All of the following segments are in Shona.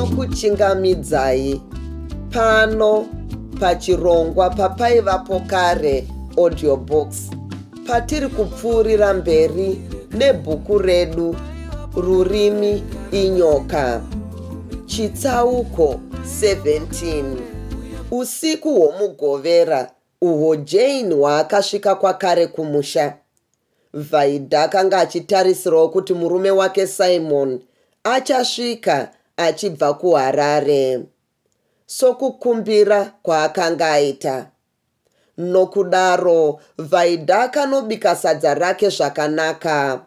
ndinokuchingamidzai pano pachirongwa papaivapokareaudiobooks patiri kupfuurira mberi nebhuku redu Rurimi Inyoka. Chitsauko 17. Usiku hwomugovera uhwo Jane hwaakasvika kwakare kumusha. Vaida akanga achitarisirawo kuti murume wake Simon achasvika achibva kuHarare, sokukumbira kwaakanga aita. Nokudaro Vaida akanobika sadza rake zvakanaka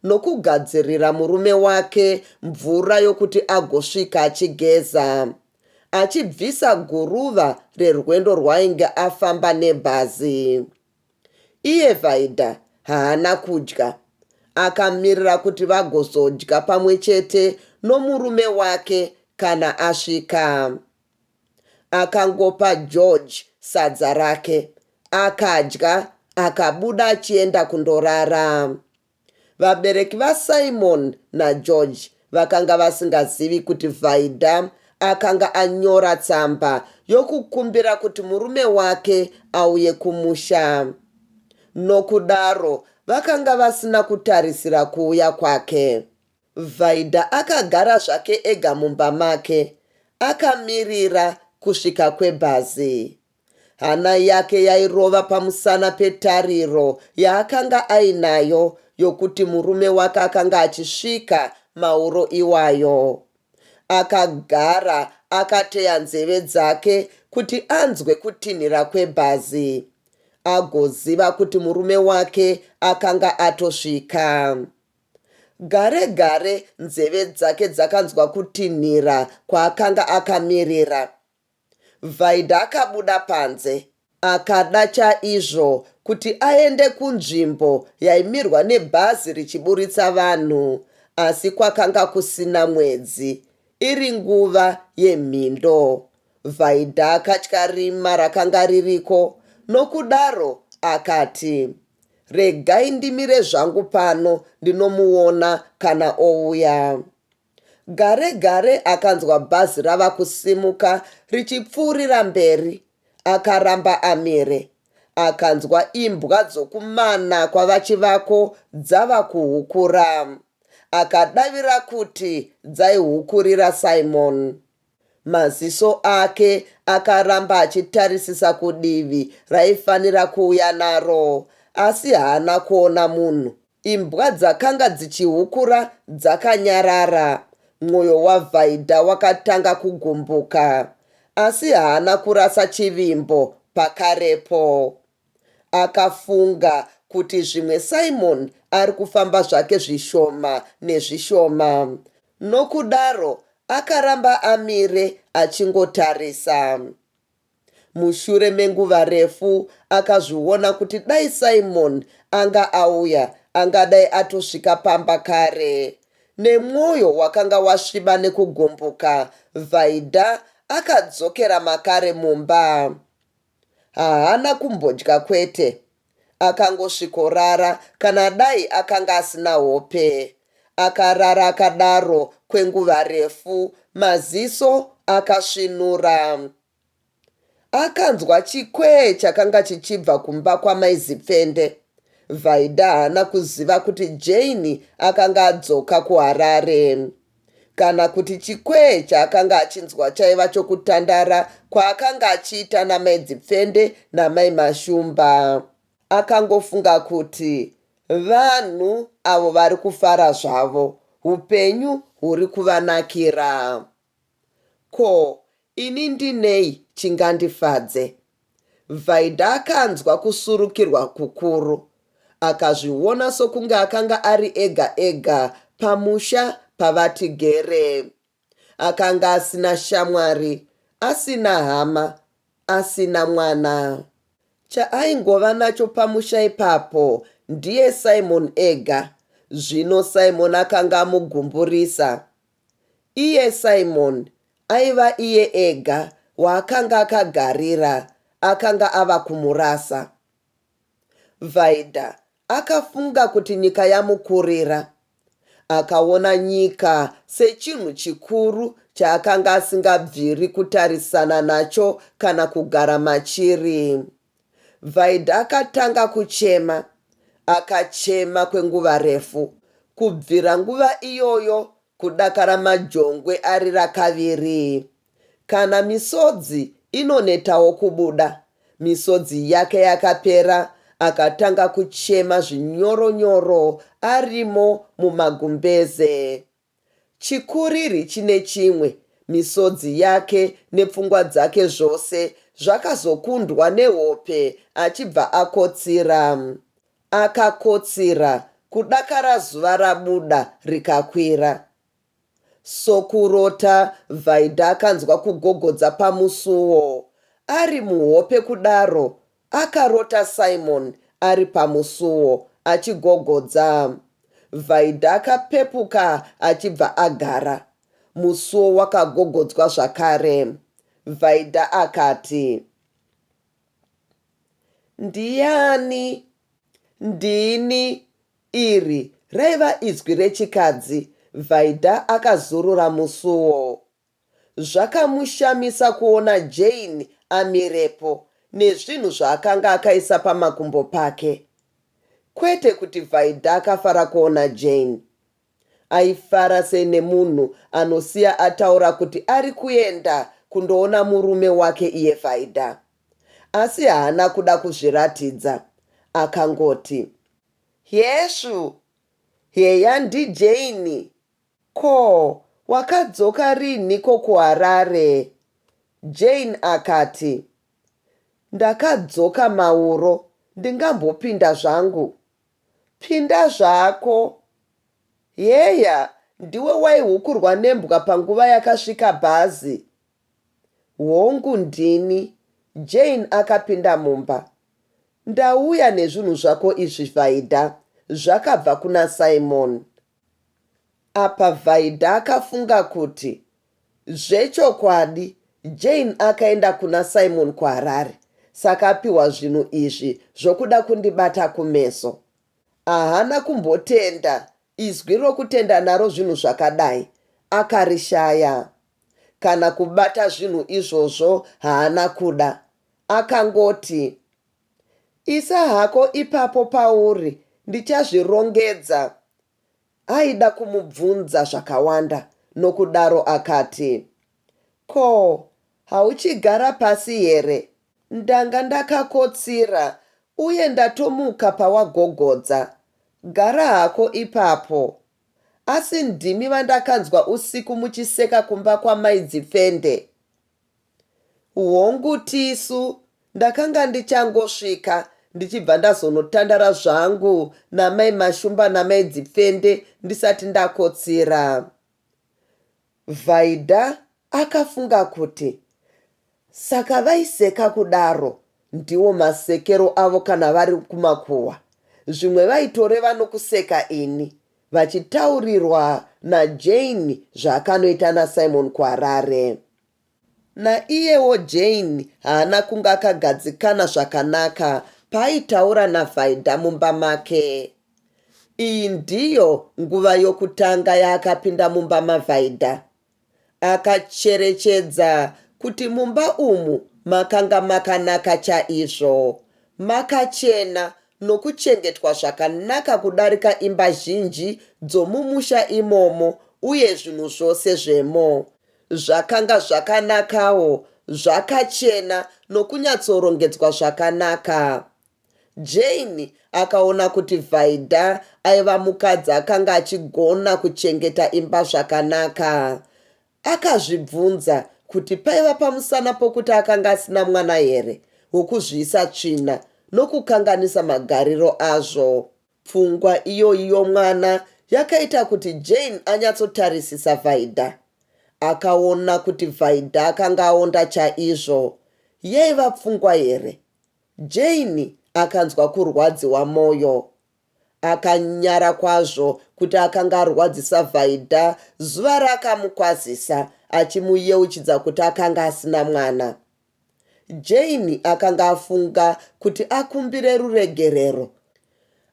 nokugadzirira murume wake mvura yokuti agosvika achigeza, achibvisa guruva rerwendo rwaainge afamba nebhazi. Iye Vaida haana kudya, akamirira kuti vagozodya pamwe chete nomurume wake kana asvika. Akangopa George sadza rake, akadya, akabuda achienda kundorara. Vabereki vaSimon naGeorge vakanga vasingazivi kuti Vaida akanga anyora tsamba yokukumbira kuti murume wake auye kumusha. Nokudaro vakanga vasina kutarisira kuuya kwake. Vaida akagara zvake ega mumba make, akamirira kusvika kwebhazi. Hana yake yairova pamusana petariro yaakanga ainayo yokuti murume wake akanga achisvika mauro iwayo. Akagara akateya nzeve dzake kuti anzwe kutinhira kwebhazi, agoziva kuti murume wake akanga atosvika. Gare gare nzeve dzake dzakanzwa kutinhira kwaakanga akamirira. Vaida akabuda panze, akada chaizvo kuti aende kunzvimbo yaimirwa nebhazi richiburitsa vanhu, asi kwakanga kusina mwedzi, iri nguva yemhindo. Vaida akatya rima rakanga ririko, nokudaro akati, regai ndimire zvangu pano ndinomuona kana ouya. Gare gare akanzwa bhazi rava kusimuka richipfuurira mberi, akaramba amire. Akanzwa imbwa dzokumana kwavachivako dzava kuhukura. Akadavira kuti dzaihukurira Simon. Maziso ake akaramba achitarisisa kudivi raifanira kuuya naro, asi haana kuona munhu. Imbwa dzakanga dzichihukura dzakanyarara. Mwoyo waVaida wakatanga kugumbuka, asi haana kurasa chivimbo pakarepo. Akafunga kuti zvimwe Simon ari kufamba zvake zvishoma nezvishoma. Nokudaro akaramba amire achingotarisa. Mushure menguva refu akazviona kuti dai Simon anga auya, angadai atosvika pamba kare. Nemwoyo wakanga wasviba nekugumbuka, Vaida akadzokera makare mumba. Haana kumbodya kwete, akangosvikorara kana dai akanga asina hope. Akarara akadaro kwenguva refu, maziso akasvinura. Akanzwa chikwee chakanga chichibva kumba kwamaizipfende. Vaida haana kuziva kuti Jane akanga adzoka kuHarare, kana kuti chikwee chaakanga achinzwa chaiva chokutandara kwaakanga achiita namaizipfende namai Mashumba. Akangofunga kuti vanhu avo vari kufara zvavo, upenyu huri kuvanakira. Ko, ini ndinei chingandifadze? Vaida akanzwa kusurukirwa kukuru. Akazviona sokunge akanga ari ega ega pamusha pavatigere. Akanga asina shamwari, asina hama, asina mwana. Chaaingova nacho pamusha ipapo ndiye Simon ega. Zvino Simon akanga amugumburisa. Iye Simon aiva iye ega waakanga akagarira, akanga ava kumurasa. Vaida akafunga kuti nyika yamukurira. akaona nyika sechinhu chikuru chaakanga asingabviri kutarisana nacho kana kugara machiri. Vaida akatanga kuchema. Akachema kwenguva refu. Kubvira nguva iyoyo kudakara majongwe arira kaviri. Kana misodzi inonetawo kubuda, misodzi yake yakapera, akatanga kuchema zvinyoronyoro arimo mumagumbeze. Chikuriri chine chimwe, misodzi yake nepfungwa dzake zvose zvakazokundwa nehope achibva akotsira. Akakotsira, kudakara zuva rabuda rikakwira. Sokurota, Vaida akanzwa kugogodza pamusuo. Ari muhope kudaro, akarota Simon ari pamusuo achigogodza. Vaida akapepuka achibva agara. Musuo wakagogodzwa zvakare. Vaida akati, "Ndiani?" "Ndini." Iri raiva izwi rechikadzi. Vaida akazurura musuo. Zvakamushamisa kuona Jane amirepo nezvinhu zvaakanga akaisa pamakumbo pake. Kwete kuti Vaida akafara kuona Jane. Aifara senemunhu anosiya ataura kuti ari kuenda kundoona murume wake iye Vaida. Asi haana kuda kuzviratidza. Akangoti, "Yeshu, heya ndiJane. Ko, wakadzoka rinhiko kuHarare?" Jane akati, "Ndakadzoka mauro, ndingambopinda zvangu." "Pinda zvako." "Yeya, ndiwe waihukurwa nembwa panguva yakasvika bhazi." "Hongu ndini." Jane akapinda mumba. "Ndauya nezvinhu zvako izvi Vaida, zvakabva kuna Simon." Apa Vaida akafunga kuti zvechokwadi Jane akaenda kuna Simon kuHarare, saka apiwa zvinhu izvi zvokuda kundibata kumeso. Haana kumbotenda. Izwi rokutenda naro zvinhu zvakadai akarishaya. Kana kubata zvinhu izvozvo haana kuda. Akangoti, "Isa hako ipapo pauri, ndichazvirongedza." Aida kumubvunza zvakawanda, nokudaro akati, "Ko, hauchigara pasi here? Ndanga ndakakotsira uye ndatomuka pawagogodza. Gara hako ipapo." "Asi ndimi vandakanzwa usiku muchiseka kumba kwamaidzipfende." "Hongu tisu, ndakanga ndichangosvika ndichibva ndazonotandara zvangu namai Mashumba namaidzipfende ndisati ndakotsira." Vaida akafunga kuti saka vaiseka kudaro ndiwo masekero avo kana vari kumakuhwa. Zvimwe vaitoreva nokuseka ini, vachitaurirwa naJane zvaakanoita naSimon kuHarare. Naiyewo Jane haana kunge akagadzikana zvakanaka paaitaura naVaida mumba make. Iyi ndiyo nguva yokutanga yaakapinda mumba maVaida. Akacherechedza kuti mumba umu makanga makanaka chaizvo. Makachena nokuchengetwa zvakanaka kudarika imba zhinji dzomumusha imomo, uye zvinhu zvose zvemo zvakanga zvakanakawo, zvakachena nokunyatsorongedzwa zvakanaka. Jane akaona kuti Vaida aiva mukadzi akanga achigona kuchengeta imba zvakanaka. Akazvibvunza kuti paiva pamusana pokuti akanga asina mwana here wokuzviisa tsvina nokukanganisa magariro azvo. Pfungwa iyoyi yomwana yakaita kuti Jane anyatsotarisisa Vaida. Akaona kuti Vaida akanga aonda chaizvo. Yaiva pfungwa here? Jane akanzwa kurwadziwa mwoyo. Akanyara kwazvo kuti akanga arwadzisa Vaida zuva rakamukwazisa achimuyeuchidza kuti akanga asina mwana. Jane akanga afunga kuti akumbire ruregerero.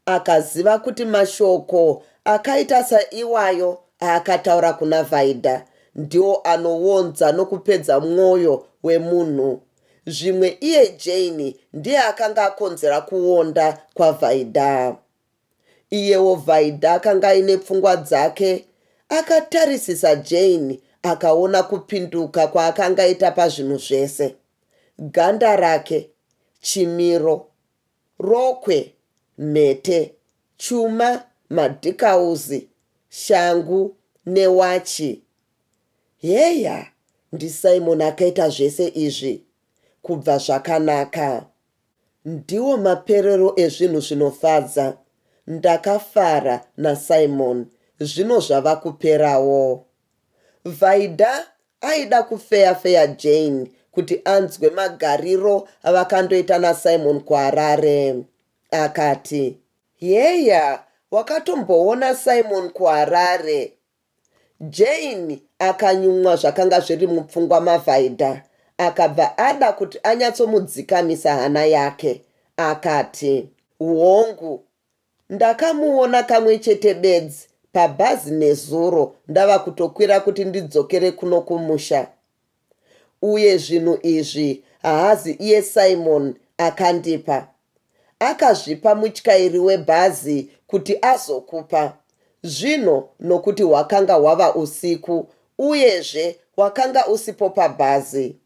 Akaziva kuti mashoko akaita saiwayo akataura kuna Vaida ndiwo anoonza nokupedza mwoyo wemunhu. Zvimwe iye Jane ndiye akanga akonzera kuonda kwaVaida. Iyewo Vaida akanga aine pfungwa dzake. Akatarisisa Jane akaona kupinduka kwaakanga aita pazvinhu zvese: ganda rake, chimiro, rokwe, mhete, chuma, madhikauzi, shangu newachi. Heya, ndiSimon akaita zvese izvi. Kubva zvakanaka. Ndiwo maperero ezvinhu zvinofadza. Ndakafara naSimon. Zvino zvava kuperawo. Vaida aida kufeya Jane kuti anzwe magariro avakandoita naSimon kuHarare. Akati, "Yeya, wakatomboona Simon kuHarare?" Jane akanyumwa zvakanga zviri mupfungwa maVaida. Akabva ada kuti anyatsomudzikamisa hana yake. Akati, "Hongu, ndakamuona kamwe chete bedzi pabhazi nezuro ndava kutokwira kuti ndidzokere kuno kumusha. Uye zvinhu izvi haazi iye Simon akandipa. Akazvipa mutyairi webhazi kuti azokupa. Zvino nokuti hwakanga hwava usiku uyezve hwakanga usipo pabhazi.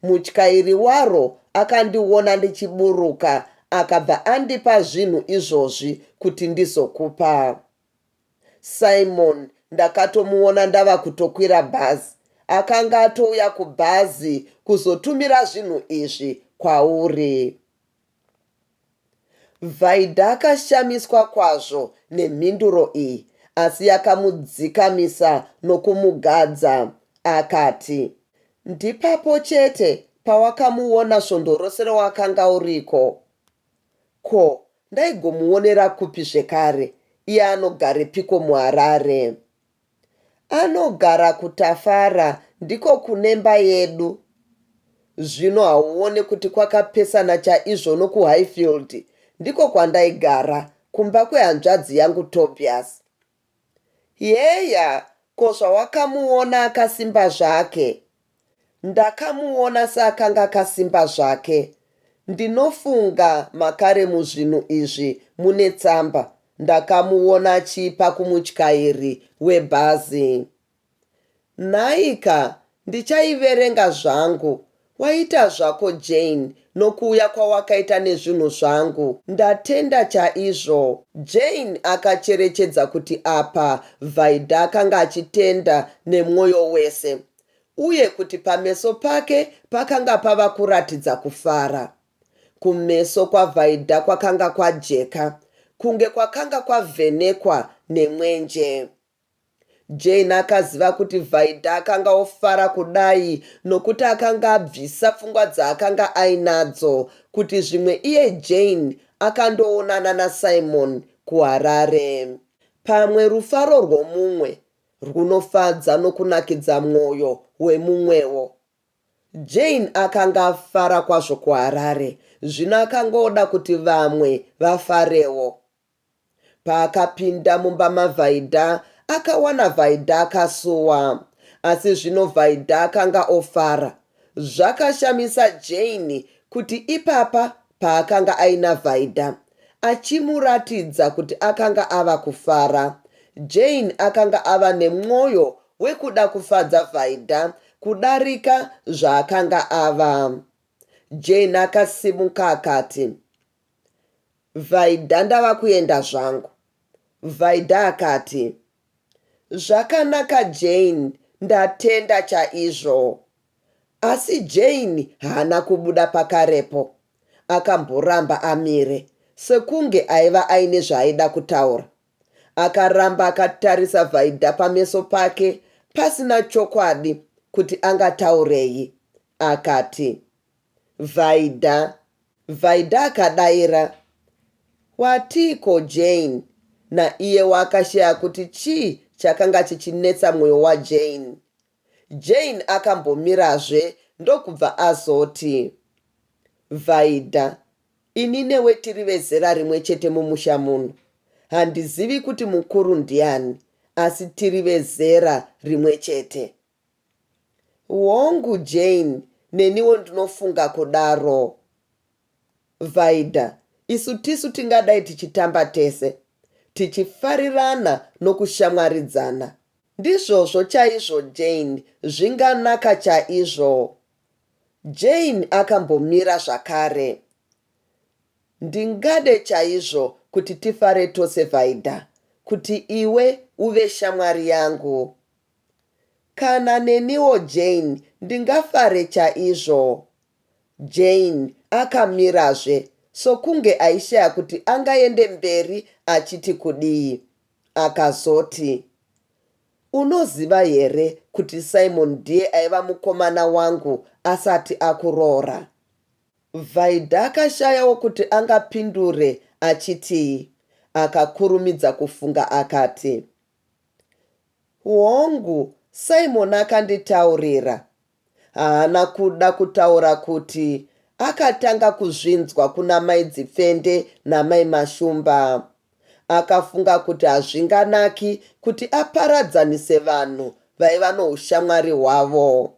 Mutyairi waro akandiona ndichiburuka akabva andipa zvinhu izvozvi kuti ndizokupa. Simon ndakatomuona ndava kutokwira bhazi. Akanga atouya kubhazi kuzotumira zvinhu izvi kwauri." Vaida akashamiswa kwazvo nemhinduro iyi, asi akamudzikamisa nokumugadza. Akati, "Ndipapo chete pawakamuona svondo rose rawakanga uriko. Ko, ndaigomuonera kupi zvekare? Iye anogarepiko muHarare?" "Anogara kuTafara, ndiko kunemba yedu." "Zvino hauone kuti kwakapesana chaizvo nokuHighfield? Ndiko kwandaigara, kumba kwehanzvadzi yangu Tobias." "Yeya, ko zvawakamuona akasimba zvake?" "Ndakamuona seakanga akasimba zvake. Ndinofunga makare muzvinhu izvi mune tsamba. Ndakamuona achipa kumutyairi webhazi." "Nhaika, ndichaiverenga zvangu. Waita zvako Jane, nokuuya kwawakaita nezvinhu zvangu. Ndatenda chaizvo." Jane akacherechedza kuti apa Vaida akanga achitenda nemwoyo wese, uye kuti pameso pake pakanga pava kuratidza kufara. Kumeso kwaVaida kwakanga kwajeka, kunge kwakanga kwavhenekwa nemwenje. Jane akaziva kuti Vaida akanga ofara kudai nokuti akanga abvisa pfungwa dzaakanga ainadzo kuti zvimwe iye Jane akandoonana naSimon kuHarare. Pamwe rufaro rwomumwe runofadza nokunakidza mwoyo wemumwewo. Jane akanga afara kwazvo kuHarare, zvino akangoda kuti vamwe vafarewo. Paakapinda mumba maVaida akawana Vaida akasuwa, asi zvino Vaida akanga ofara. Zvakashamisa Jane kuti ipapa paakanga aina Vaida achimuratidza kuti akanga ava kufara, Jane akanga ava nemwoyo wekuda kufadza Vaida kudarika zvaakanga ava. Jane akasimuka akati, "Vaida, ndava kuenda zvangu." Vaida akati, "Zvakanaka Jane, ndatenda chaizvo." Asi Jane haana kubuda pakarepo. Akamboramba amire sekunge aiva aine zvaaida kutaura. Akaramba akatarisa Vaida pameso pake pasina chokwadi kuti angataurei. Akati, "Vaida." Vaida akadayira, "Watiko Jane?" Naiye wakashaya kuti chii chakanga chichinetsa mwoyo waJane. Jane akambomirazve ndokubva azoti, "Vaida, ini newe tiri vezera rimwe chete mumusha muno. Handizivi kuti mukuru ndiani, asi tiri vezera rimwe chete. Hongu Jane, neniwo ndinofunga kudaro. Vaida, isu tisu tingadai tichitamba tese, tichifarirana nokushamwaridzana. Ndizvozvo chaizvo Jane, zvinganaka chaizvo. Jane akambomira zvakare. Ndingade chaizvo kuti tifare tose Vaida, kuti iwe uve shamwari yangu. Kana neniwo Jane, ndingafare chaizvo. Jane akamirazve, sokunge aishaya kuti angaende mberi achiti kudii. Akazoti, unoziva here kuti Simon ndiye aiva mukomana wangu asati akuroora? Vaida akashayawo kuti angapindure achiti, akakurumidza kufunga akati, hongu, Simon akanditaurira. Haana kuda kutaura kuti akatanga kuzvinzwa kuna mai Dzipfende namai Mashumba. Akafunga kuti hazvinganaki kuti aparadzanise vanhu vaiva noushamwari hwavo.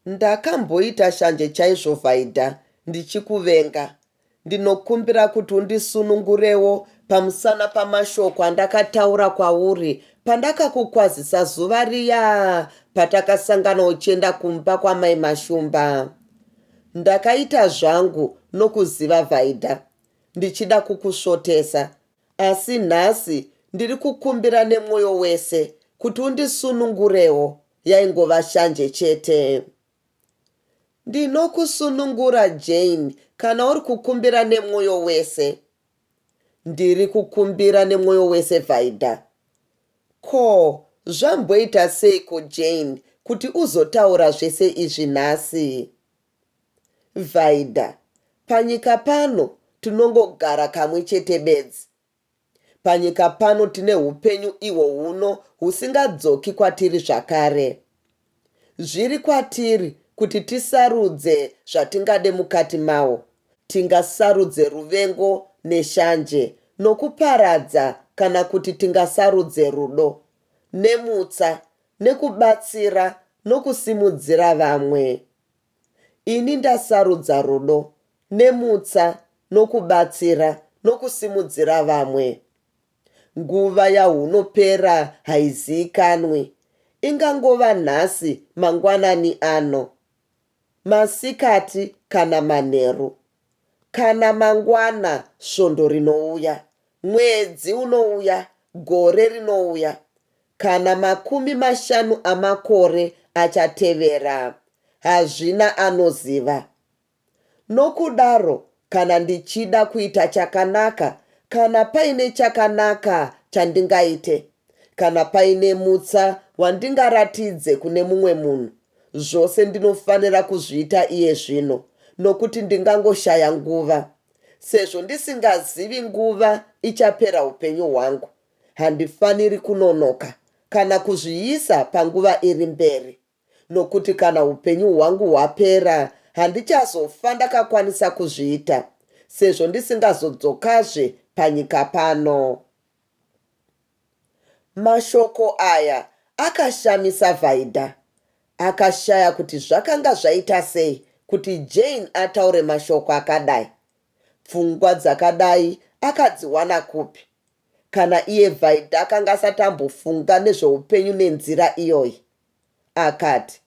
Ndakamboita shanje chaizvo Vaida, ndichikuvenga. Ndinokumbira kuti undisunungurewo pamusana pamashoko andakataura kwauri pandakakukwazisa zuva riya patakasangana uchienda kumba kwamai Mashumba. Ndakaita zvangu nokuziva Vaida, ndichida kukusvotesa, asi nhasi ndiri kukumbira nemwoyo wese kuti undisunungurewo. Yaingova shanje chete. Ndinokusunungura Jane, kana uri kukumbira nemwoyo wese. Ndiri kukumbira nemwoyo wese Vaida. Ko, zvamboita seiko Jane kuti uzotaura zvese izvi nhasi? Vaida, panyika pano tinongogara kamwe chete bedzi. Panyika pano tine upenyu ihwo huno husingadzoki kwatiri zvakare. Zviri kwatiri kuti tisarudze zvatingade mukati mawo. Tingasarudze ruvengo neshanje, nokuparadza, kana kuti tingasarudze rudo, nemutsa, nekubatsira, nokusimudzira vamwe. Ini ndasarudza rudo, nemutsa, nokubatsira, nokusimudzira vamwe. Nguva yahunopera haizikanwi. Ingangova nhasi, mangwanani ano, masikati kana manheru, kana mangwana svondo rinouya, mwedzi unouya, gore rinouya, kana 50 amakore achatevera. Hazvina anoziva. Nokudaro, kana ndichida kuita chakanaka, kana paine chakanaka chandingaite, kana paine mutsa wandingaratidze kune mumwe munhu, zvose ndinofanira kuzviita iye zvino, nokuti ndingangoshaya nguva. Sezvo ndisingazivi nguva ichapera upenyu hwangu, handifaniri kunonoka kana kuzviisa panguva iri mberi, nokuti kana upenyu hwangu hwapera handichazofa ndakakwanisa kuzviita, sezvo ndisingazodzokazve panyika pano. Mashoko aya akashamisa Vaida. Akashaya kuti zvakanga zvaita sei kuti Jane ataure mashoko akadai. Pfungwa dzakadai akadziwana kupi? Kana iye Vaida akanga asatambofunga nezveupenyu nenzira iyoyi. Akati,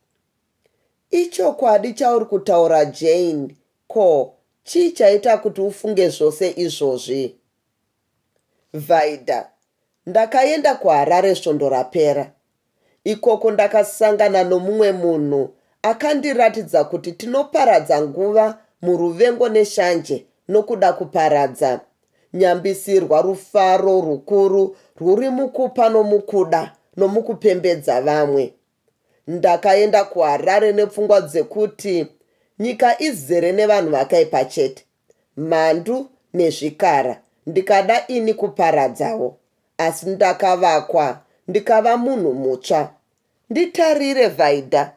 ichokwadi chauri kutaura Jane, ko, chii chaita kuti ufunge zvose izvozvi? Vaida, ndakaenda kuHarare svondo rapera. Ikoko ndakasangana nomumwe munhu akandiratidza kuti tinoparadza nguva muruvengo neshanje nokuda kuparadza. Nyambisirwa rufaro rukuru rwuri mukupa nomukuda nomukupembedza vamwe. Ndakaenda kuHarare nepfungwa dzekuti nyika izere nevanhu vakaipa chete, mhandu nezvikara, ndikada ini kuparadzawo. Asi ndakavakwa, ndikava munhu mutsva. Nditarire Vaida,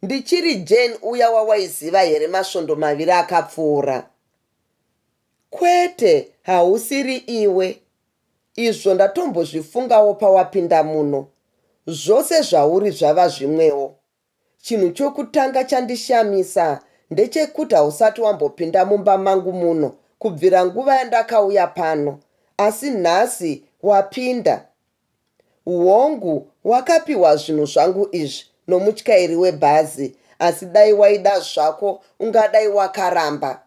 ndichiri Jane uya wawaiziva here masvondo 2 akapfuura? Kwete, hausiri iwe. izvo ndatombozvifungawo pawapinda muno. Zvose zvauri zvava zvimwewo. Chinhu chokutanga chandishamisa ndechekuti hausati wambopinda mumba mangu muno kubvira nguva yandakauya pano, asi nhasi wapinda. Hongu, wakapiwa zvinhu zvangu izvi nomutyairi webhazi, asi dai waida zvako ungadai wakaramba.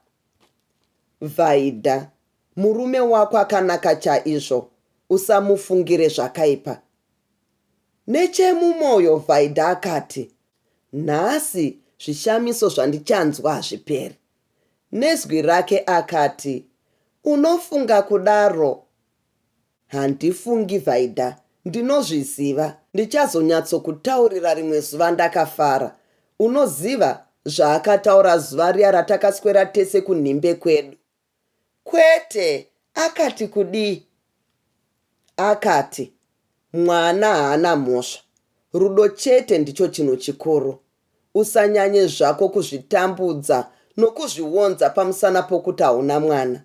Vaida, murume wako akanaka chaizvo, usamufungire zvakaipa. Nechemumwoyo Vaida akati, nhasi zvishamiso zvandichanzwa hazviperi. Nezwi rake akati, unofunga kudaro? Handifungi Vaida, ndinozviziva. Ndichazonyatsokutaurira rimwe zuva ndakafara. Unoziva zvaakataura zuva riya ratakaswera tese kunhimbe kwedu. Kwete, akati kudii? Akati, mwana haana mhosva. Rudo chete ndicho chinhu chikuru. Usanyanye zvako kuzvitambudza nokuzvionza pamusana pokuti hauna mwana.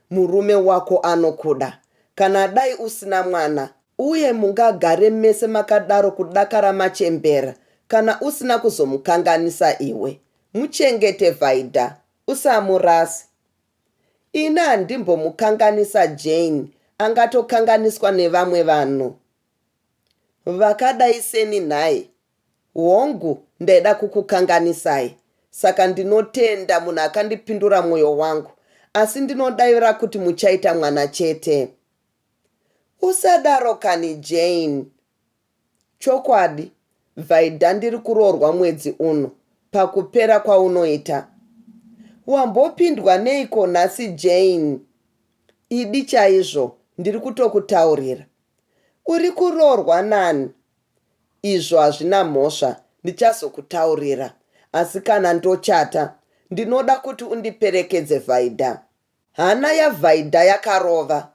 Murume wako anokuda. Kana dai usina mwana, uye mungagare mese makadaro kudakara machembera, kana usina kuzomukanganisa iwe. Muchengete Vaida, usamurasi. Ina handimbomukanganisa Jane, angatokanganiswa nevamwe vanhu. Vakadai seni naye. Hongu, ndaida kukukanganisai. Saka ndinotenda munhu akandipindura mwoyo wangu, asi ndinodavira kuti muchaita mwana chete. Usadaro kani Jane. Chokwadi, Vaida ndiri kuroorwa mwedzi uno, pakupera kwaunoita. Wambopindwa neiko nhasi Jane? Idi chaizvo, ndiri kutokutaurira. Uri kuroorwa nani? Izvo hazvina mhosva, ndichazokutaurira. Asi kana ndochata, ndinoda kuti undiperekedze Vaida. Hana yaVaida yakarova.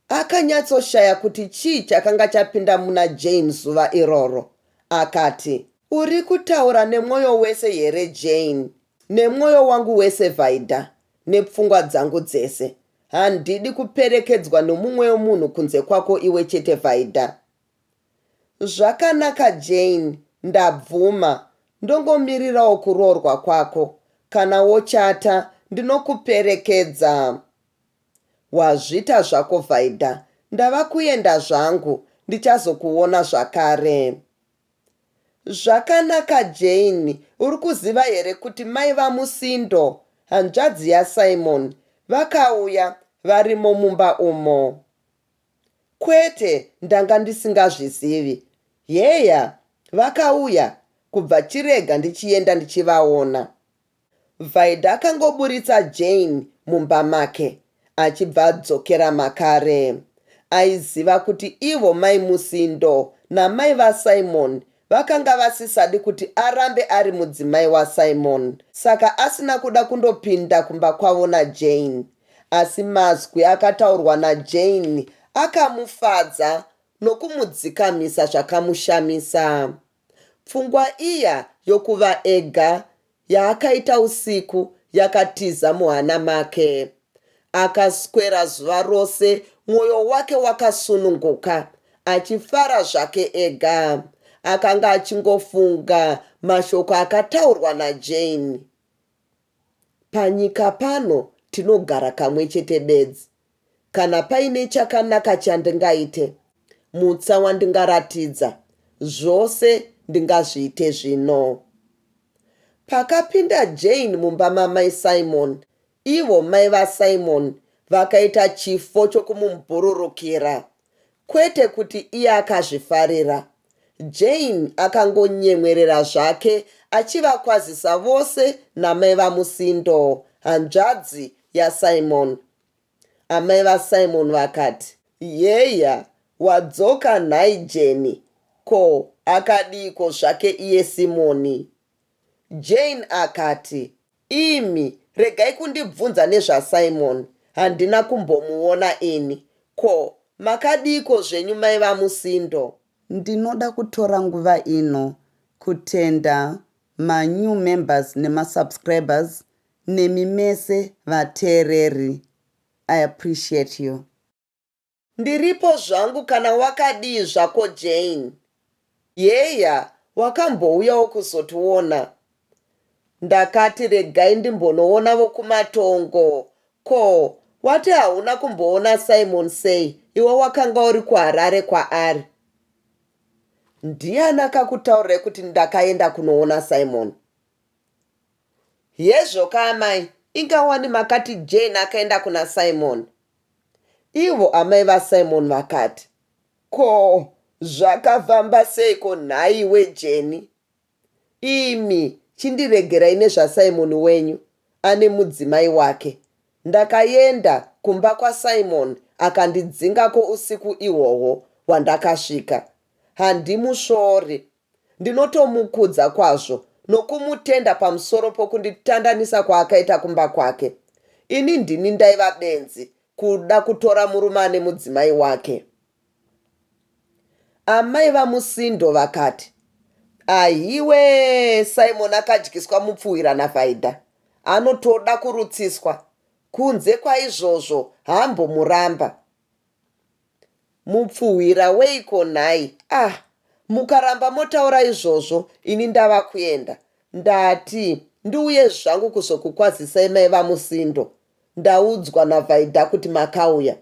Akanyatsoshaya kuti chii chakanga chapinda muna Jane zuva iroro. Akati, uri kutaura nemwoyo wese here Jane? Nemwoyo wangu wese Vaida, nepfungwa dzangu dzese. Handidi kuperekedzwa nomumwe munhu kunze kwako iwe chete Vaida. Zvakanaka Jane, ndabvuma. Ndongomirirawo kuroorwa kwako. Kana wochata, ndinokuperekedza. Wazvita zvako Vaida, ndava kuenda zvangu, ndichazokuona zvakare. Zvakanaka Jane, uri kuziva here kuti mai vaMusindo, hanzvadzi yaSimon, vakauya varimo mumba umo? Kwete, ndanga ndisingazvizivi. Yeya, vakauya, kubva chirega ndichienda ndichivaona. Vaida akangoburitsa Jane mumba make, achibva adzokera makare. Aiziva kuti ivo mai Musindo namai vaSimon vakanga vasisadi kuti arambe ari mudzimai waSimon, saka asina kuda kundopinda kumba kwavo naJane. Asi mazwi akataurwa naJane akamufadza nokumudzikamisa zvakamushamisa. Pfungwa iya yokuva ega yaakaita usiku yakatiza muhana make. Akaswera zuva rose, mwoyo wake wakasununguka, achifara zvake ega. Akanga achingofunga mashoko akataurwa naJane. Panyika pano tinogara kamwe chete bedzi. Kana paine chakanaka chandingaite, mutsa wandingaratidza, zvose ndingazviite zvino. Pakapinda Jane mumba mamai Simon, ivo mai vaSimon vakaita chifo chokumubhururukira. Kwete kuti iye akazvifarira. Jane akangonyemwerera zvake achivakwazisa vose namai vaMusindo, hanzvadzi yaSimon. Amai vaSimon vakati, yeya, wadzoka nhai Jane. Ko, akadiko zvake iye Simoni? Jane akati, imi, regai kundibvunza nezvaSimon. Handina kumbomuona ini. Ko, makadiko zvenyu mai vaMusindo? Ndinoda kutora nguva ino kutenda new members nemasubscribers nemi mese vateereri. I appreciate you. Ndiripo zvangu kana wakadii zvako Jane. Yeya, wakambouyawo kuzotiona. Ndakati regai ndimbonoonawo kumatongo. Ko, wati hauna kumboona Simon sei? Iwe wakanga uri kuHarare kwaari. Ndiani akakutaurira kuti ndakaenda kunoona Simon? Yezvoka amai, ingawani makati Jane akaenda kuna Simon. Ivo amai vaSimon vakati, ko, zvakafamba seiko nhaiwe Jeni? Imi chindiregerai nezvaSimon wenyu, ane mudzimai wake. Ndakaenda kumba kwaSimon akandidzingako usiku ihwohwo hwandakasvika. Handimusvori. Ndinotomukudza kwazvo nokumutenda pamusoro pokunditandanisa kwaakaita kumba kwake. Ini ndini ndaiva benzi kuda kutora murume ane mudzimai wake. Amai vaMusindo vakati, ahiwe, Simon akadyiswa mupfuwira naVhaidha. Anotoda kurutsiswa. Kunze kwaizvozvo hambomuramba. Mupfuwira weiko nhai? Mukaramba motaura izvozvo, ini ndava kuenda. Ndati ndiuye zvangu kuzokukwazisai mai vaMusindo. Ndaudzwa naVhaidha kuti makauya.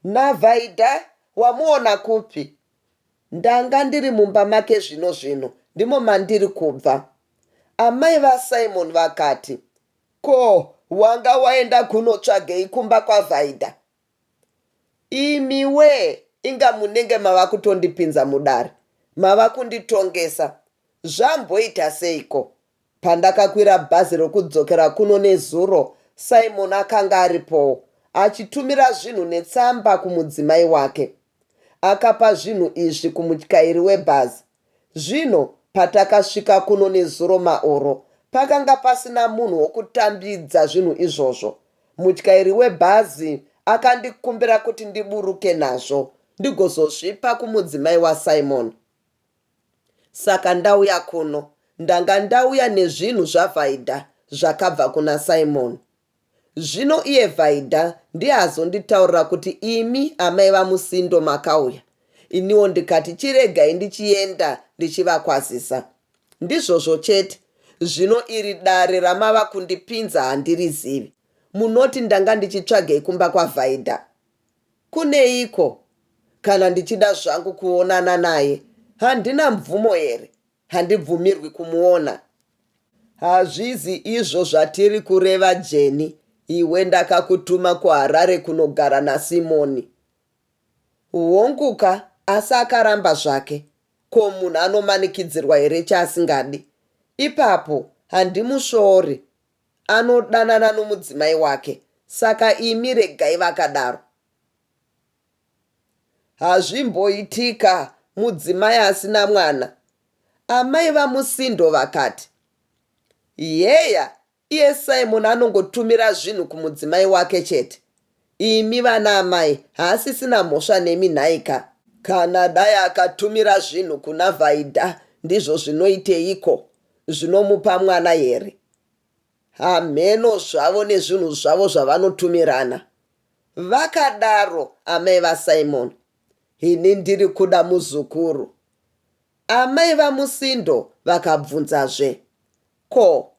NaVhaidha? Wamuona kupi? Ndanga ndiri mumba make zvino, ndimo mandiri kubva. Amai vaSimon vakati, ko, wanga waenda kunotsvagei kumba kwaVhaidha? Imiwe, inga munenge mava kutondipinza mudare. Mava kunditongesa. Zvamboita seiko? Pandakakwira bhazi rokudzokera kuno nezuro, Simon akanga aripo, achitumira zvinhu netsamba kumudzimai wake. Akapa zvinhu izvi kumutyairi webhazi. Zvino patakasvika kuno nezuro maoro, pakanga pasina munhu wokutambidza zvinhu izvozvo. Mutyairi webhazi akandikumbira kuti ndiburuke nazvo ndigozozvipa kumudzimai waSimon. Saka ndauya kuno. Ndanga ndauya nezvinhu zvaVhaidha zvakabva kuna Simon. Zvino iye Vhaidha ndiye azonditaurira kuti imi amai vaMusindo makauya. Iniwo ndikati chiregai ndichienda ndichivakwazisa. Ndizvozvo chete. Zvino iri dare ramava kundipinza handirizivi. Munoti ndanga ndichitsvagei kumba kwaVhaidha? Kuneiko? Kana ndichida zvangu kuonana naye, handina mvumo here? Handibvumirwi kumuona. Hazvizi izvo zvatiri kureva Jeni. Iwe ndakakutuma kuHarare kunogara naSimoni. Uonguka, asi akaramba zvake. Ko, munhu anomanikidzirwa here chaasingadi? Ipapo handimusvori. Anodanana nomudzimai wake. Saka imi regai vakadaro. Hazvimboitika, mudzimai asina mwana. Amai vaMusindo vakati, yeya, iye Simon anongotumira zvinhu kumudzimai wake chete. Imi vana amai haasisina mhosva nemi nhaika. Kana dai akatumira zvinhu kuna Vhaidha, ndizvo zvinoiteiko? Zvinomupa mwana here? Hamheno zvavo nezvinhu zvavo zvavanotumirana. Vakadaro amai vaSimon. Ini ndiri kuda muzukuru. Amai vaMusindo vakabvunzazve, ko,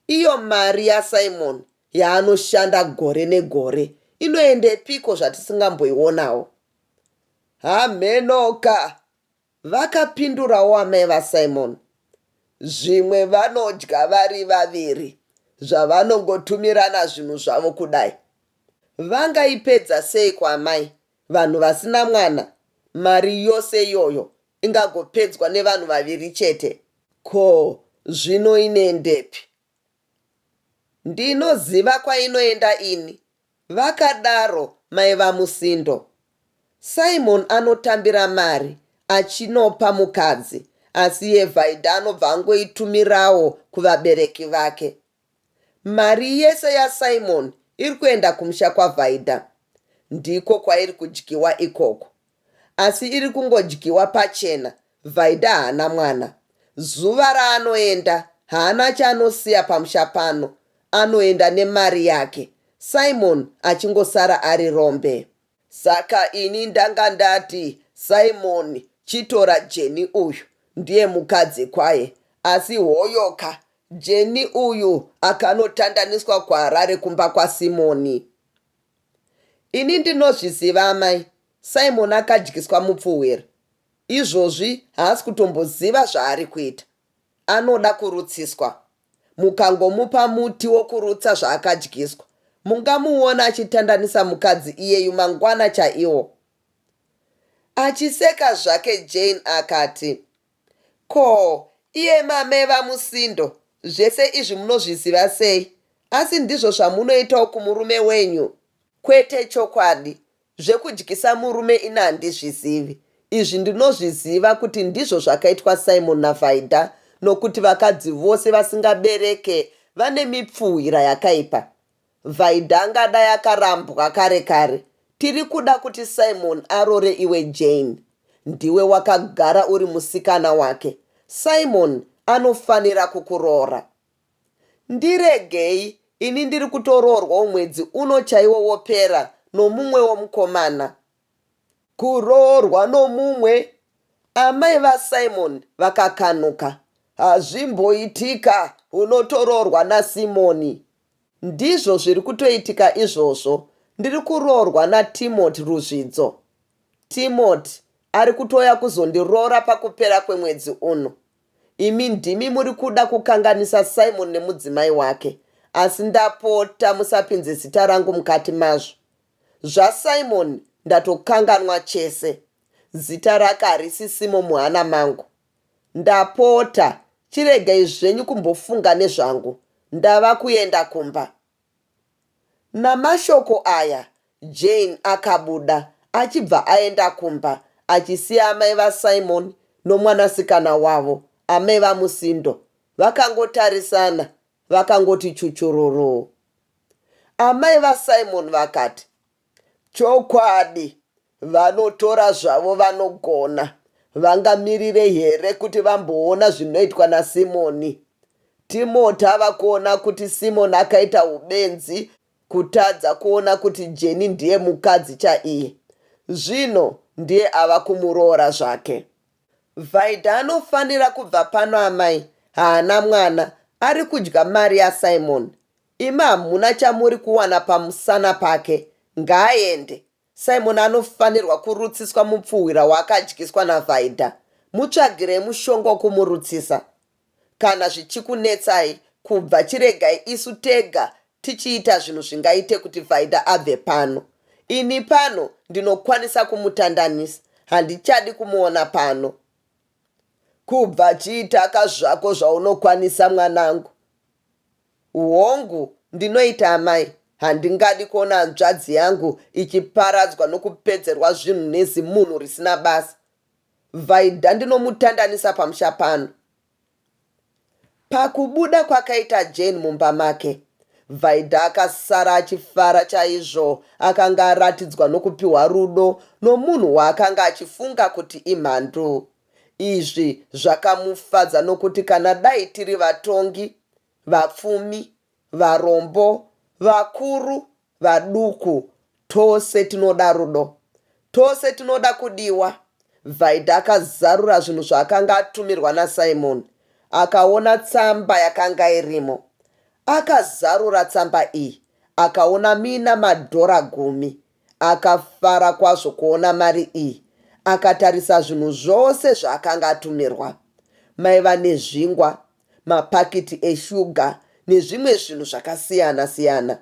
iyo mari yaSimon yaanoshanda gore negore inoendepiko zvatisingamboionawo? Hamhenoka, vakapindurawo amai vaSimon. Zvimwe vanodya vari vaviri, zvavanongotumirana zvinhu zvavo kudai. Vangaipedza seiko amai? Vanhu vasina mwana, mari yose iyoyo ingagopedzwa nevanhu vaviri chete. Ko, zvino inoendepi? Ndinoziva kwainoenda ini. Vakadaro mai vaMusindo. Simon anotambira mari achinopa mukadzi, asi iye Vhaidha anobva angoitumirawo kuvabereki vake. Mari yese yaSimon iri kuenda kumusha kwaVhaidha. Ndiko kwairi kudyiwa ikoko. Asi iri kungodyiwa pachena. Vhaidha haana mwana. Zuva raanoenda haana chaanosiya pamusha pano. Anoenda nemari yake. Simon achingosara ari rombe. Saka ini ndanga ndati Simon chitora Jeni uyu ndiye mukadzi kwaye, asi hoyoka Jeni uyu akanotandaniswa kwaRare kumba kwaSimoni. Ini ndinozviziva amai, Simon akadyiswa mupfuwira. Izvozvi haasi kutomboziva zvaari kuita. Anoda kurutsiswa. Mukangomupa muti wokurutsa zvaakadyiswa, mungamuona achitandanisa mukadzi iyeyu mangwana chaiwo. Achiseka zvake Jane akati, ko, iye mame vamusindo, zvese izvi munozviziva sei? Asi ndizvo zvamunoitawo kumurume wenyu? Kwete chokwadi, zvekudyisa murume ini handizvizivi. Izvi ndinozviziva kuti ndizvo zvakaitwa Simon naVhaidha, nokuti vakadzi vose vasingabereke vane mipfuwira yakaipa. Vhaidha angadai akarambwa kare kare. Tiri kuda kuti Simon arore iwe Jane. Ndiwe wakagara uri musikana wake. Simon anofanira kukuroora. Ndiregei, ini ndiri kutororwa mwedzi uno chaiwo wopera nomumwe womukomana. Kuroorwa nomumwe? Amai vaSimon vakakanuka. Hazvimboitika, unotororwa naSimoni. Ndizvo zviri kutoitika izvozvo. Ndiri kuroorwa naTimoti ruzvidzo. Timoti ari kutoya kuzondiroora pakupera kwemwedzi uno. Imi ndimi muri kuda kukanganisa Simon nemudzimai wake, asi ndapota musapinze zita rangu mukati mazvo. ZvaSimon ndatokanganwa chese. Zita rake harisisimo muhana mangu. Ndapota, chiregai zvenyu kumbofunga nezvangu. Ndava kuenda kumba. Namashoko aya, Jane akabuda, achibva aenda kumba, achisiya amai vaSimon nomwanasikana wavo, amai vamusindo. Vakangotarisana, vakangoti chuchururu. Amai vaSimon vakati, chokwadi, vanotora zvavo vanogona. Vangamirire here kuti vamboona zvinoitwa naSimoni? Timoti ava kuona kuti Simoni akaita ubenzi kutadza kuona kuti Jeni ndiye mukadzi chaiye. Zvino ndiye ava kumuroora zvake. Vhaidha anofanira kubva pano amai, haana mwana, ari kudya mari yaSimon. Imi hamuna chamuri kuwana pamusana pake. Ngaaende. Simon anofanirwa kurutsiswa mupfuwira waakadyiswa naVhaidha. Mutsvagire mushonga wokumurutsisa. Kana zvichikunetsai, kubva chiregai isu tega tichiita zvinhu zvingaite kuti Vhaidha abve pano. Ini pano ndinokwanisa kumutandanisa. Handichadi kumuona pano. Kubva chiitaka zvako zvaunokwanisa mwanangu. Hongu, ndinoita amai. Handingadi kuona hanzvadzi yangu ichiparadzwa nokupedzerwa zvinhu nezimunhu risina basa. Vhaidha ndinomutandanisa pamusha pano. Pakubuda kwakaita Jane mumba make, Vhaidha akasara achifara chaizvo. Akanga aratidzwa nokupiwa rudo nomunhu waakanga achifunga kuti imhandu. Izvi zvakamufadza nokuti kana dai tiri vatongi, vapfumi, varombo, vakuru, vaduku, tose tinoda rudo. Tose tinoda kudiwa. Vhaidha akazarura zvinhu zvaakanga atumirwa naSimon. Akaona tsamba yakanga irimo. Akazarura tsamba iyi. Akaona mina madhora 10. Akafara kwazvo kuona mari iyi. Akatarisa zvinhu zvose zvaakanga atumirwa. Maiva nezvingwa, mapakiti eshuga nezvimwe zvinhu zvakasiyana siyana.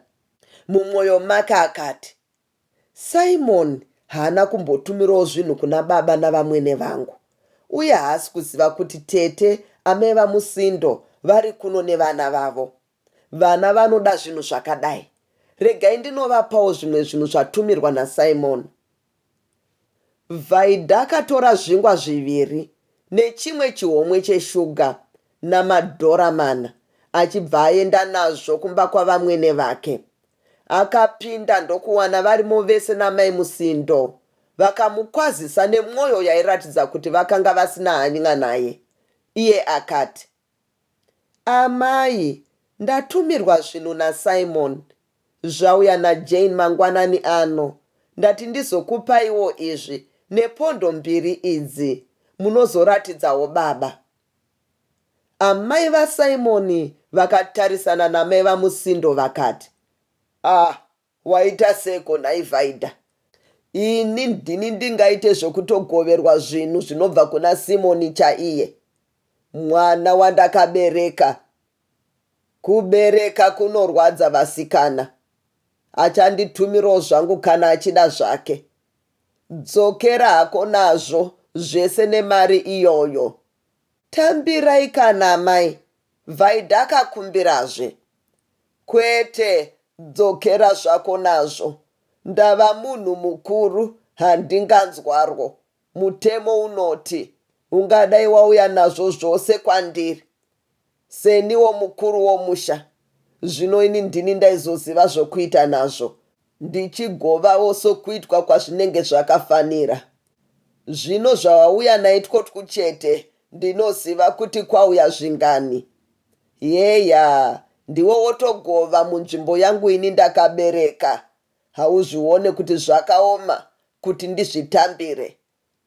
Mumwoyo make akati, Simon haana kumbotumirawo zvinhu kuna baba navamwene vangu, uye haasi kuziva kuti tete amai vamusindo vari kuno nevana vavo. Vana vanoda zvinhu zvakadai. Regai ndinovapawo zvimwe zvinhu zvatumirwa naSimon. Vhaidha akatora zvingwa 2 nechimwe chihomwe cheshuga namadhora 4, achibva aenda nazvo kumba kwavamwene vake. Akapinda ndokuwana varimo vese namai musindo. Vakamukwazisa nemwoyo yairatidza kuti vakanga vasina hanya naye. Iye akati, amai, ndatumirwa zvinhu naSimon. Zvauya naJane mangwanani ano. ndati ndizokupaiwo izvi nepondo 2 idzi munozoratidzawo baba. Amai vaSimoni vakatarisana namai vaMusindo vakati, waita seko nhai Vaidha. Ini ndini ndingaite zvokutogoverwa zvinhu zvinobva kuna Simoni chaiye, mwana wandakabereka. Kubereka kunorwadza vasikana. Achanditumirawo zvangu kana achida zvake. Dzokera hako nazvo zvese nemari iyoyo. Tambirai kana mai, Vaidha akakumbirazve. Kwete, dzokera zvako nazvo. Ndava munhu mukuru, handinganzwarwo. Mutemo unoti, ungadai wauya nazvo zvose kwandiri. Seniwo mukuru womusha. Zvino ini ndini ndaizoziva zvokuita nazvo. Ndichigovawo sokuitwa kwazvinenge zvakafanira. Zvino zvawauya naitwotwu chete, ndinoziva kuti kwauya zvingani. Yeya, ndiwo wotogova munzvimbo yangu ini ndakabereka. Hauzvione kuti zvakaoma kuti ndizvitambire.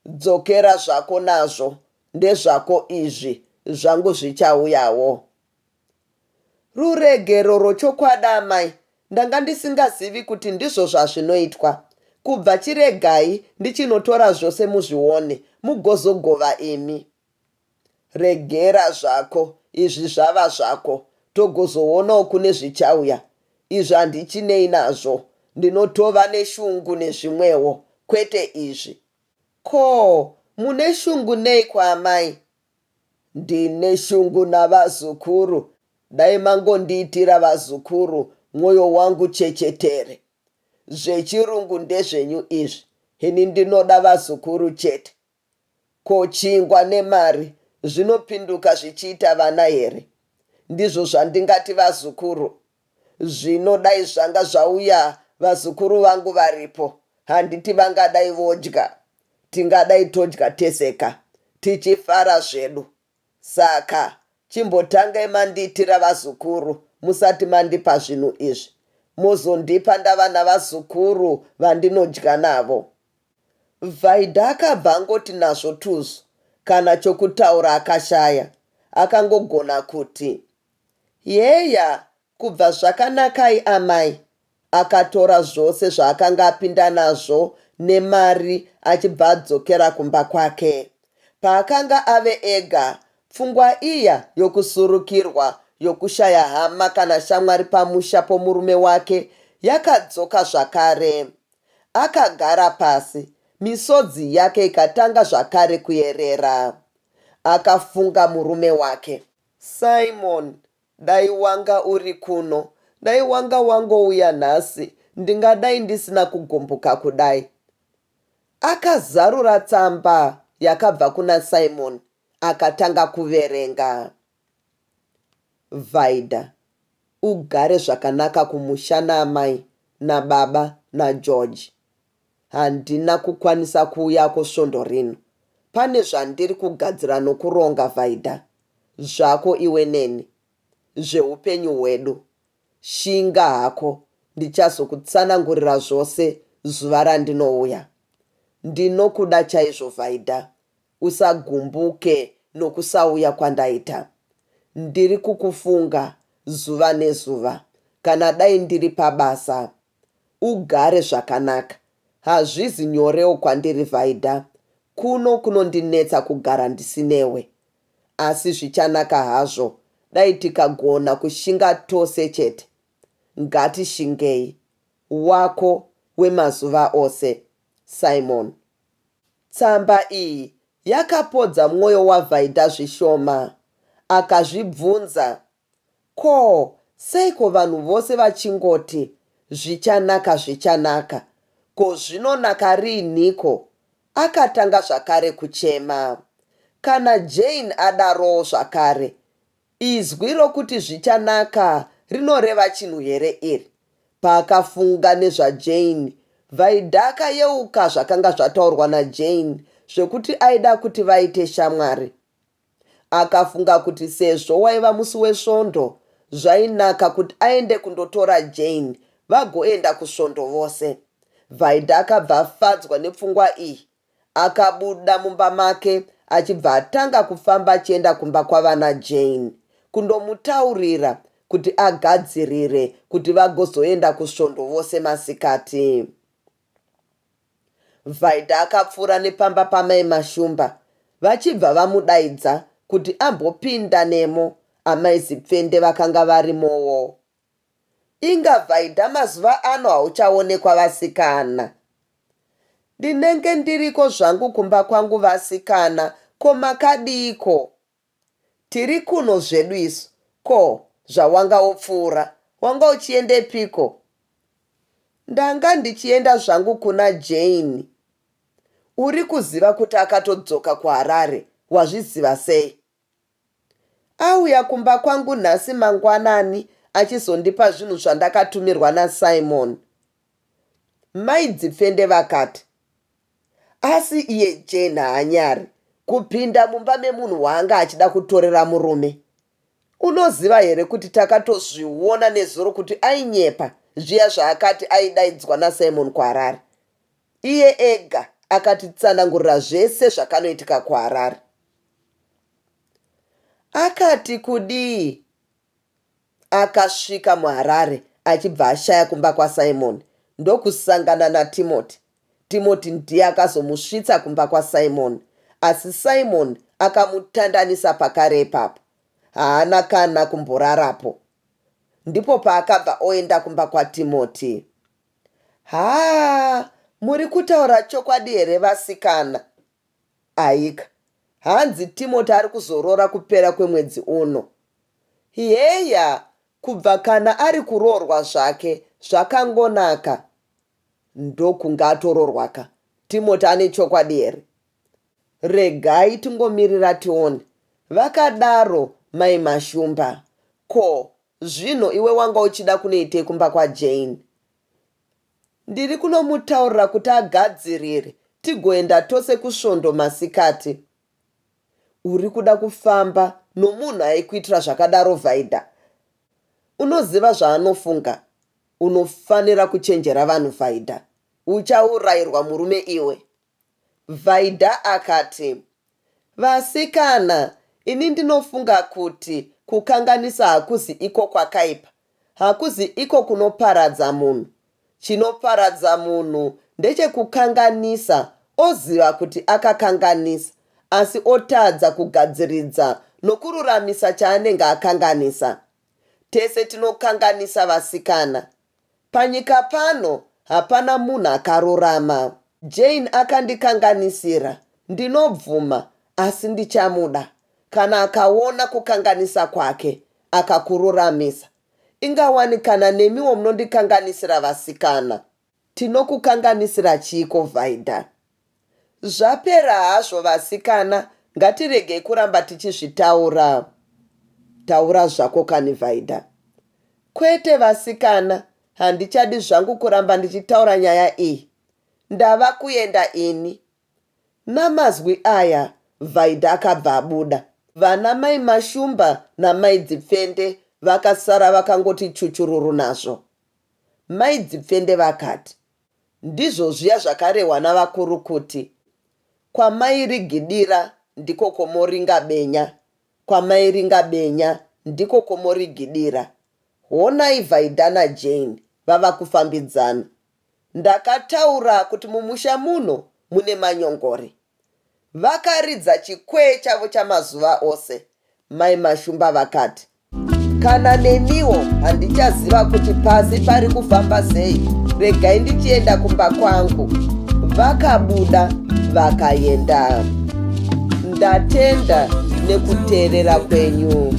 Dzokera zvako nazvo, ndezvako izvi, zvangu zvichauyawo. Ruregero rochokwadi amai, ndanga ndisingazivi kuti ndizvo zvazvinoitwa. Kubva chiregai ndichinotora zvose muzvione, mugozogova imi. Regera zvako, izvi zvava zvako, togozoonawo kune zvichauya. Izvi handichinei nazvo, ndinotova neshungu nezvimwewo, kwete izvi. Ko, mune shungu nei kwaamai? Ndine shungu navazukuru. Dai mangondiitira vazukuru, mwoyo wangu chechetere. Zvechirungu ndezvenyu izvi, ini ndinoda vazukuru chete. Ko, chingwa nemari zvinopinduka zvichiita vana here? Ndizvo zvandingati vazukuru. Zvino dai zvanga zvauya vazukuru vangu varipo, handiti vangadai vodya. Tingadai todya teseka, tichifara zvedu. Saka, chimbotangai mandiitira vazukuru, musati mandipa zvinhu izvi. Muzondipa ndava navazukuru vandinodya navo. Vaidha akabva angoti nazvo tuzu, kana chokutaura akashaya. Akangogona kuti, yeya, kubva zvakanakai amai. Akatora zvose zvaakanga apinda nazvo nemari achibva adzokera kumba kwake. Paakanga ave ega, pfungwa iya yokusurukirwa, yokushaya hama kana shamwari pamusha pomurume wake yakadzoka zvakare. Akagara pasi, misodzi yake ikatanga zvakare kuyerera. Akafunga murume wake, Simon, dai wanga uri kuno, dai wanga wangouya nhasi, ndingadai ndisina kugomboka kudai. Akazarura tsamba yakabva kuna Simon, akatanga kuverenga. Vaidha, ugare zvakanaka kumusha naamai, nababa, naGeorge. Handina kukwanisa kuuyako svondo rino. Pane zvandiri kugadzira nokuronga, Vaidha. Zvako iwe neni, zveupenyu hwedu. Shinga hako, ndichazokutsanangurira zvose zuva randinouya. Ndinokuda chaizvo, Vaidha. Usagumbuke nokusauya kwandaita. Ndiri kukufunga zuva nezuva, kana dai ndiri pabasa. Ugare zvakanaka. Hazvizi nyorewo kwandiri, Vaidha. Kuno kunondinetsa kugara ndisinewe. Asi zvichanaka hazvo, dai tikagona kushinga tose chete. Ngatishingei. Wako wemazuva ose, Simon. Tsamba iyi yakapodza mwoyo waVaidha zvishoma. Akazvibvunza, ko, seiko vanhu vose vachingoti zvichanaka zvichanaka? Ko, zvinonaka riiniko? Akatanga zvakare kuchema. Kana Jane adarowo zvakare, izwi rokuti zvichanaka rinoreva chinhu here iri? Paakafunga nezvaJane, Vaidha akayeuka zvakanga zvataurwa naJane zvekuti aida kuti vaite shamwari. Akafunga kuti sezvo waiva musi wesvondo, zvainaka kuti aende kundotora Jane vagoenda kusvondo vose. Vaida akabva afadzwa nepfungwa iyi. Akabuda mumba make achibva atanga kufamba achienda kumba kwavana Jane kundomutaurira kuti agadzirire kuti vagozoenda kusvondo vose masikati. Vaida akapfuura nepamba pamai Mashumba vachibva vamudaidza kuti ambopinda nemo. Amai Zipfende vakanga varimowo. Inga Vaida mazuva ano hauchaonekwa vasikana. Ndinenge ndiriko zvangu kumba kwangu vasikana, ko makadiko? Tiri kuno zvedu isu, ko zvawanga opfuura, wanga uchiendepiko? Ndanga ndichienda zvangu kuna Jane. Uri kuziva kuti akatodzoka kuHarare, wazviziva sei? Auya kumba kwangu nhasi mangwanani achizondipa zvinhu zvandakatumirwa naSimon. Mai Dzipfende vakati, asi iye Jane haanyari kupinda mumba memunhu waanga achida kutorera murume. Unoziva here kuti takatozviona nezuro kuti ainyepa zviya zvaakati aidaidzwa naSimon kuHarare. Iye ega akatitsanangurira zvese zvakanoitika kuHarare. Akati kudii? Akasvika muHarare achibva ashaya kumba kwaSimon ndokusangana naTimothy. Timothy ndiye akazomusvitsa kumba kwaSimon, asi Simon akamutandanisa pakare ipapo. Haana kana kumborarapo. Ndipo paakabva oenda kumba kwaTimothy. Muri kutaura chokwadi here vasikana? Aika, hanzi Timothy ari kuzorora kupera kwemwedzi uno. Heya, kubva kana ari kuroorwa zvake zvakangonaka. Ndokunga atororwaka. Timothy ane chokwadi here? Regai tingomirira tione. Vakadaro mai Mashumba. Ko, zvino iwe wanga uchida kunoitei kumba kwaJane? Ndiri kunomutaurira kuti agadzirire tigoenda tose kusvondo masikati. Uri kuda kufamba nomunhu aikuitira zvakadaro Vaida? Unoziva zvaanofunga? Unofanira kuchenjera vanhu Vaida. Uchaurayirwa murume iwe. Vaida akati, vasikana, ini ndinofunga kuti kukanganisa hakuzi iko kwakaipa. Hakuzi iko kunoparadza munhu. Chinoparadza munhu ndechekukanganisa, oziva kuti akakanganisa, asi otadza kugadziridza nokururamisa chaanenge akanganisa. Tese tinokanganisa vasikana. Panyika pano hapana munhu akarurama. Jane akandikanganisira, ndinobvuma, asi ndichamuda. Kana akaona kukanganisa kwake, akakururamisa. Ingawanikana nemiwo munondikanganisira vasikana. Tinokukanganisira chiko Vaida? Zvapera hazvo vasikana, ngatiregei kuramba tichizvitaura. Taura zvako kani Vaida. Kwete vasikana, handichadi zvangu kuramba ndichitaura nyaya iyi. Ndava kuenda ini. Namazwi aya, Vaida akabva abuda. Vana mai Mashumba namai Dzipfende vakasara vakangoti chuchururu nazvo. Mai Dzipfende vakati, ndizvo zviya zvakarehwa navakuru kuti kwamai Rigidira ndiko komoringa benya, kwamai ringa benya ndiko komorigidira. Honai Vaida naJane vava kufambidzana. Ndakataura kuti mumusha muno mune manyongori. Vakaridza chikwee chavo chamazuva ose. Mai Mashumba vakati, kana neniwo handichaziva kuti pasi pari kufamba sei. Regai ndichienda kumba kwangu. Vakabuda vakaenda. Ndatenda nekuteerera kwenyu.